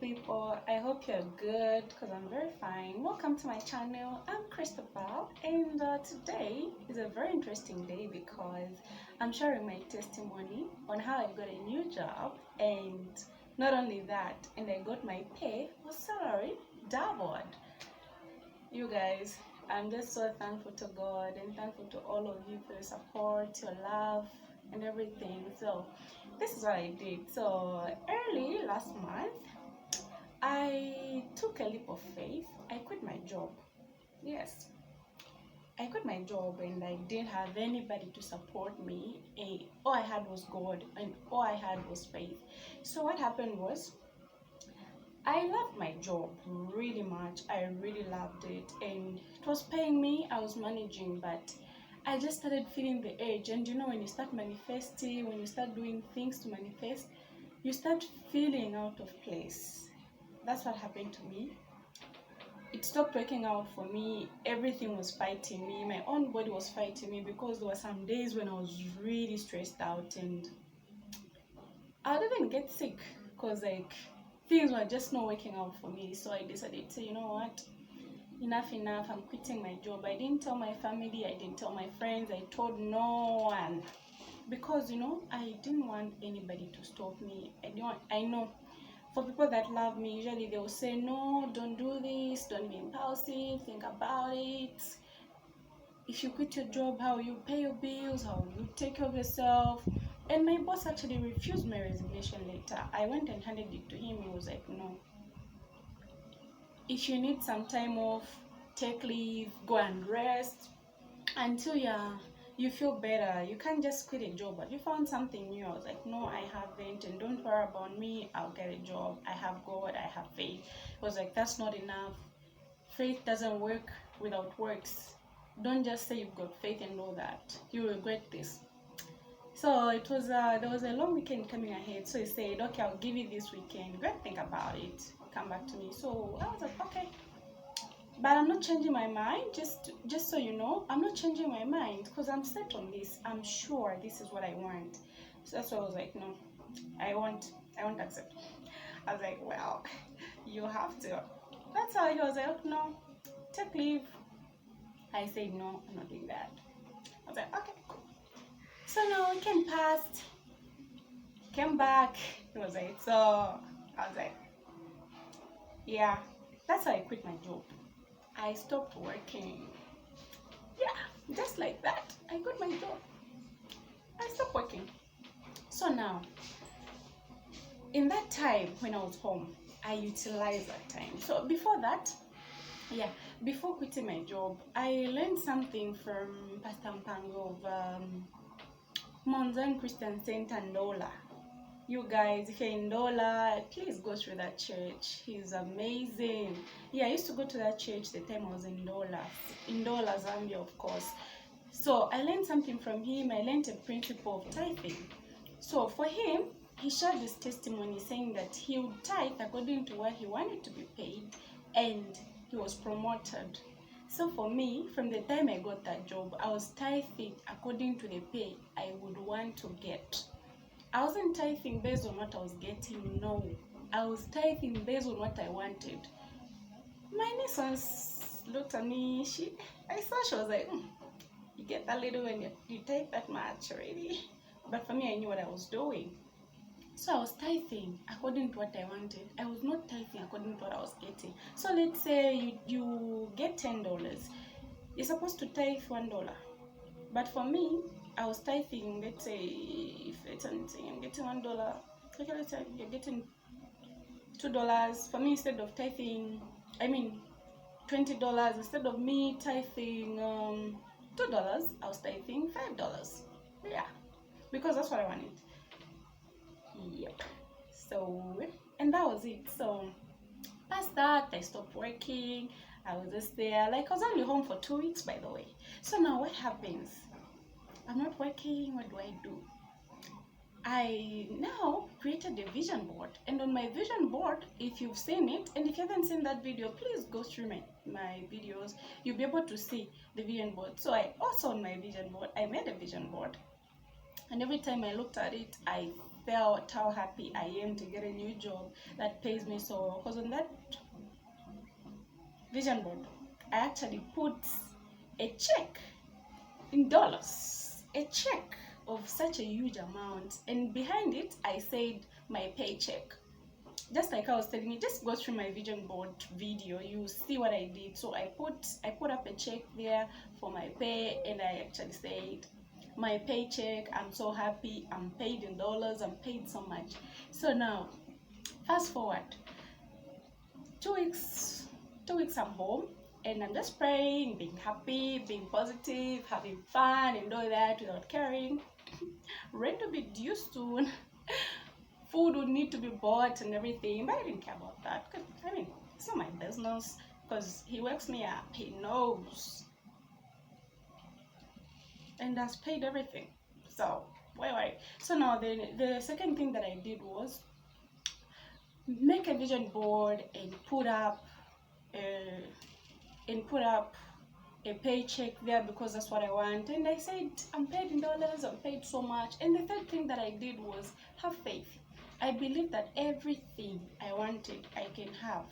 people, I hope you're good because I'm very fine. Welcome to my channel. I'm Christopher, and today is a very interesting day because I'm sharing my testimony on how I got a new job, and not only that, and I got my pay or salary doubled. You guys, I'm just so thankful to God and thankful to all of you for your support, your love, and everything. So this is what I did. So early last month, I took a leap of faith. I quit my job. Yes, I quit my job and I didn't have anybody to support me. All I had was God and all I had was faith. So what happened was, I loved my job really much. I really loved it and it was paying me. I was managing, but I just started feeling the urge. And you know, when you start manifesting, when you start doing things to manifest, you start feeling out of place. That's what happened to me. It stopped working out for me. Everything was fighting me. My own body was fighting me because there were some days when I was really stressed out and I would even get sick because things were just not working out for me. So I decided to, you know what, enough, I'm quitting my job. I didn't tell my family, I didn't tell my friends, I told no one because, you know, I didn't want anybody to stop me. I know for people that love me, usually they will say, no, don't do this, don't be impulsive, think about it. If you quit your job, how will you pay your bills, how will you take care of yourself? And my boss actually refused my resignation letter. I went and handed it to him. He was like, no, if you need some time off, take leave, go and rest until you feel better. You can't just quit a job. But you found something new. I was like, no, I haven't, and don't worry about me, I'll get a job. I have God, I have faith. It was like, that's not enough. Faith doesn't work without works. Don't just say you've got faith and know that. You regret this. So it was there was a long weekend coming ahead. So he said, okay, I'll give you this weekend. Go and think about it. Come back to me. So I was like, okay. But I'm not changing my mind. Just so you know, I'm not changing my mind because I'm set on this. I'm sure this is what I want. So that's why I was like, no, I won't accept. I was like, well, you have to. That's how he was like, no, take leave. I said, no, I'm not doing that. I was like, okay, cool. So now weekend passed, came back. It was like, so I was like, yeah, that's how I quit my job. I stopped working. Yeah, just like that. I quit my job. I stopped working. So now, in that time when I was home, I utilized that time. So before that, before quitting my job, I learned something from Pastor Mpango of Mount Zion Christian Center Ndola. You guys, if you're in Ndola, please go through that church. He's amazing. Yeah, I used to go to that church the time I was in Ndola, Zambia, of course. So I learned something from him. I learned a principle of tithing. So for him, he shared this testimony saying that he would tithe according to what he wanted to be paid, and he was promoted. So for me, from the time I got that job, I was tithing according to the pay I would want to get. I wasn't tithing based on what I was getting, no. I was tithing based on what I wanted. My niece once looked at me, I saw she was like, you get that little when you tithe that much already. But for me, I knew what I was doing. So I was tithing according to what I wanted. I was not tithing according to what I was getting. So let's say you get $10. You're supposed to tithe $1. But for me, I was tithing, let's say, if it's anything, I'm getting $1. Okay, let's say you're getting $2. For me, instead of tithing, $20, instead of me tithing $2, I was tithing $5. Yeah, because that's what I wanted. Yep. So, and that was it. So past that, I stopped working. I was just there. Like, I was only home for 2 weeks, by the way. So now what happens? I'm not working. What do? I now created a vision board, and on my vision board, if you've seen it, and if you haven't seen that video, please go through my videos. You'll be able to see the vision board. So I also, on my vision board, I made a vision board. And every time I looked at it, I felt how happy I am to get a new job that pays me so well. Because on that vision board, I actually put a check in dollars, a check of such a huge amount, and behind it I said my paycheck. Just like I was telling you, just go through my vision board video, you see what I did. So I put up a check there for my pay, and I actually said my paycheck, I'm so happy, I'm paid in dollars, I'm paid so much. So now fast forward 2 weeks, 2 weeks I'm home, and I'm just praying, being happy, being positive, having fun and all that without caring. Rent will be due soon. Food would need to be bought and everything, but I didn't care about that. Cause, I mean, it's not my business, because he wakes me up, he knows, and has paid everything. So wait. So now the second thing that I did was make a vision board and put up a paycheck there, because that's what I want. And I said, I'm paid in dollars, I'm paid so much. And the third thing that I did was have faith. I believe that everything I wanted, I can have.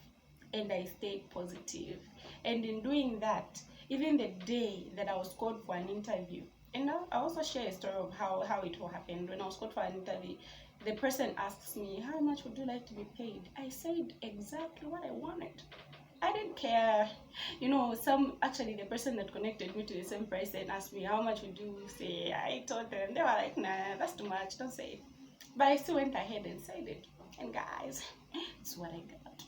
And I stayed positive. And in doing that, even the day that I was called for an interview, and I also share a story of how it all happened. When I was called for an interview, the person asks me, how much would you like to be paid? I said exactly what I wanted. I didn't care. The person that connected me to the same person asked me, how much would you say? I told them. They were like, nah, that's too much, don't say it. But I still went ahead and said it. And guys, it's what I got.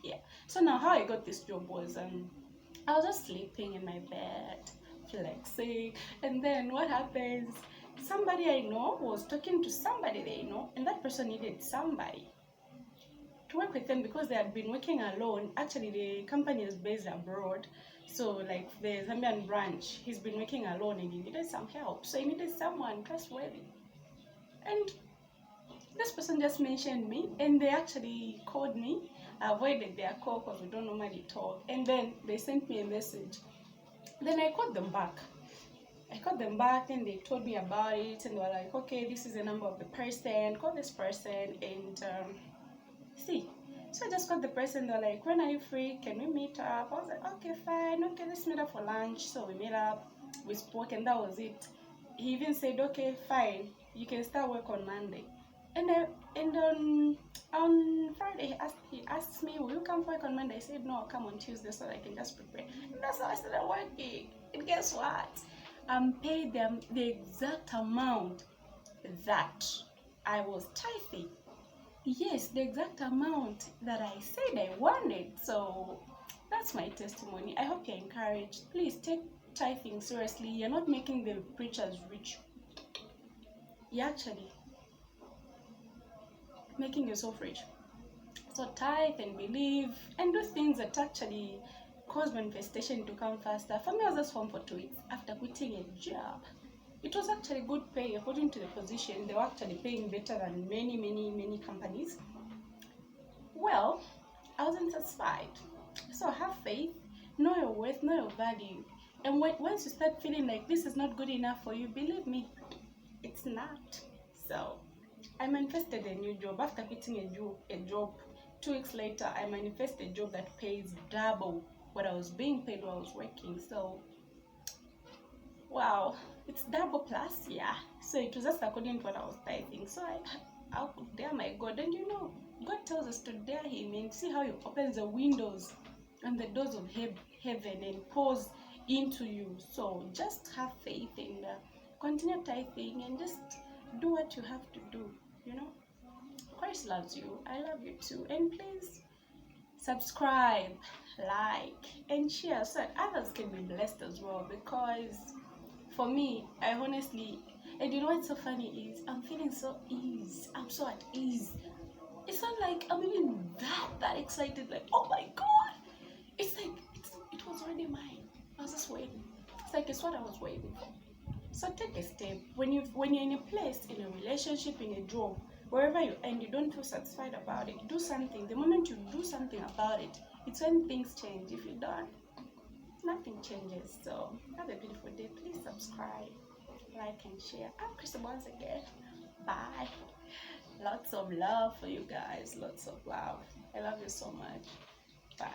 Yeah. So now how I got this job was, I was just sleeping in my bed, flexing. And then what happens? Somebody I know was talking to somebody they know, and that person needed somebody to work with them because they had been working alone. Actually, the company is based abroad, so like the Zambian branch, he's been working alone and he needed some help. So he needed someone trustworthy. And this person just mentioned me, and they actually called me. I avoided their call because we don't normally talk. And then they sent me a message. Then I called them back. And they told me about it, and they were like, okay, this is the number of the person, call this person and see. So I just called the person. They're like, when are you free? Can we meet up? I was like, okay, fine. Okay, let's meet up for lunch. So we met up, we spoke, and that was it. He even said, okay, fine, you can start work on Monday. And on Friday, he asked me, will you come for work on Monday? I said, no, I'll come on Tuesday so that I can just prepare. And that's how I started working. And guess what? I'm paid them the exact amount that I was tithing. Yes, the exact amount that I said I wanted. So that's my testimony. I hope you're encouraged. Please take tithing seriously. You're not making the preachers rich. You're actually making yourself rich. So tithe and believe and do things that actually cause manifestation to come faster. For me, I was just home for 2 weeks after quitting a job. It was actually good pay according to the position. They were actually paying better than many companies. Well, I wasn't satisfied. So have faith, know your worth, know your value. And once you start feeling like this is not good enough for you, believe me, it's not. So I manifested a new job after quitting a job. 2 weeks later, I manifested a job that pays double what I was being paid while I was working. So wow, it's double plus, yeah. So it was just according to what I was tithing. So I could dare my God. And God tells us to dare him, and see how he opens the windows and the doors of heaven and pours into you. So just have faith and continue tithing and just do what you have to do. Christ loves you. I love you too. And please subscribe, like, and share so that others can be blessed as well. Because for me, I honestly, and what's so funny is I'm feeling so ease. I'm so at ease. It's not like I'm even that excited. Like, oh my God! It's like it was already mine. I was just waiting. It's like it's what I was waiting for. So take a step. When you're in a place, in a relationship, in a job, wherever you and you don't feel satisfied about it, do something. The moment you do something about it, it's when things change. If you don't, nothing changes. So have a beautiful day. Please subscribe. like and share. I'm Crystal once again. Bye. Lots of love for you guys. Lots of love. I love you so much. Bye.